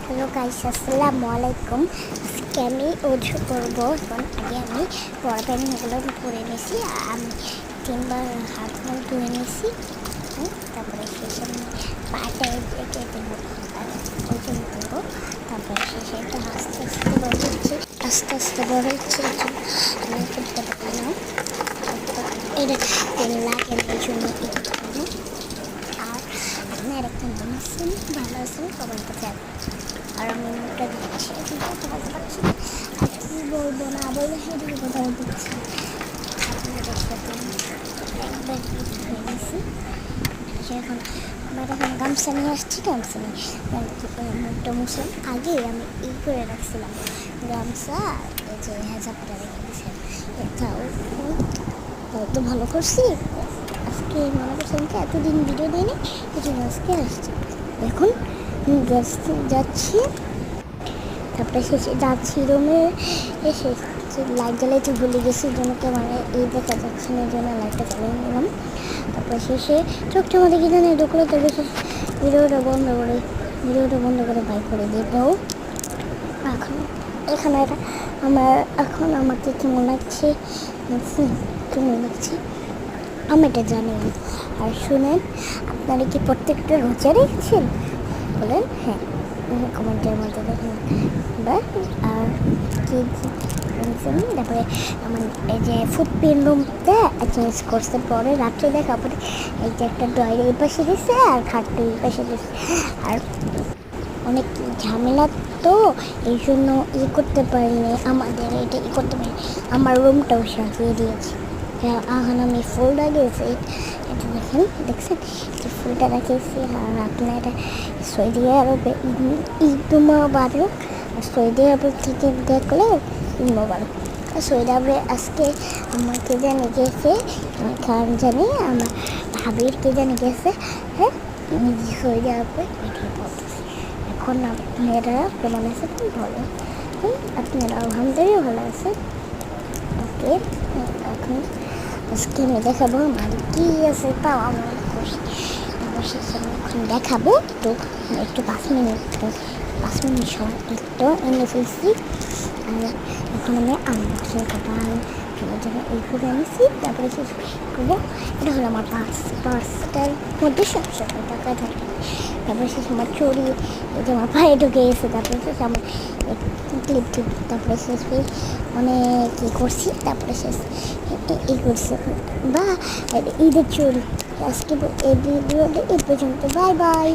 Hello guys, আসসালামু আলাইকুম। আজকে আমি অজু করবো। এখন আগে আমি পরবেনগুলো করে নিয়েছি। আমি 3বার হাত মুখ ধুয়ে নিয়েছি। তারপরে শেষে আমি পাটা কেটে দেবো আর ওজন করবো। তারপরে শেষে এটা আস্তে আস্তে বড় হচ্ছে, আমি করতে পারি না। এটা তেল লাগে না, এই জন্য এটা করবো। আর আপনি আরেকটা নাম আছেন, ভালো আছেন, কমেন্টে যাবেন। আর আমি মুখটা দিচ্ছি, এখন কথা বলতে পারছি না। আর কি বলবো না বলবো সেদিকে কথা দিচ্ছি। আপনাদের সাথে একবার হয়ে গেছি। এখন আমার এখন গামছা নিয়ে আসছি, গামছা নিয়ে মুখটা মুছলাম। আগে আমি করে রাখছিলাম গামছা, এই যে হেজাবটা রেখে দিয়েছিলাম। এটাও তো ভালো করছি। আজকে মনে করছেন কি এতদিন ভিডিও দিইনি, এই জন্য আজকে আসছি। এখন যাচ্ছি, তারপরে শেষে যাচ্ছি রুমে। এসে লাইট জ্বালাইতে ভুলে গেছি, জন্য মানে এই দেখা যাচ্ছে না, এই জন্য লাইটটা চালিয়ে নিলাম। তারপরে শেষে চোখটা মধ্যে কি জানি ঢুকলো, তবে ভিডিওটা বন্ধ করে বাই করে দেবো। এখানে এখন আমাকে কেমন লাগছে, কেমন লাগছে আমি এটা জানি না। আর শুনেন, আপনারা কি প্রত্যেকটা রোজা রেখেছেন বলেন? হ্যাঁ, কমেন্টের মধ্যে দেখেন। আর কি তারপরে আমার এই যে ফুটপিন রুমটা চেঞ্জ করছে, পরে রাত্রে দেখা পরে এই যে একটা ডয়ের এই পাশে দিচ্ছে আর খাটটা এই পাশে দিচ্ছে। আর অনেক ঝামেলা, তো এই জন্য করতে পারিনি, আমাদের এটা করতে পারি। আমার রুমটাও সাজিয়ে দিয়েছি। এখন আমি ফুল লাগিয়েছি, এটা দেখছেন যে ফুলটা রাখিয়েছি। আর আপনারা সৌদি আরবে ঈদ মোবারক, আর সৌদি আরবে থেকে দেখলে ঈদ মোবারক। সৌদি আরবে আজকে আমার কে জানি গেছে, আমার খান জানি, আমার ভাবির কে জানি গেছে। হ্যাঁ, সৌদি আরবে এটাই বলতেছি। এখন আপনারা কেমন আছেন বলো? আপনারা আলহামদুলিল্লাহ ভালো আছেন। ওকে, এখন আজকে আমি দেখাবো আমার কী আছে, তাও আমি খুশি। এখন দেখাবো তো একটু 5 মিনিট সময় একটু এনে ফেলছি। আর এখন আমি আনবক্সিং করবো। আমার জন্য এই করে এনেছি, তারপরে শেষ করবো। এটা হলো আমার পার্সটার মধ্যে 700 টাকা থাকে। তারপরে শেষ আমার চুরি, এই যে আমার পায়ে ঢুকে গেছে। তারপরে শেষ আমার ক্লিপ, তারপরে শেষ অনেক করছি। তারপরে শেষ এই করছি বা ঈদের চুরি। আজকে এই ভিডিওটা এই পর্যন্ত। Bye bye.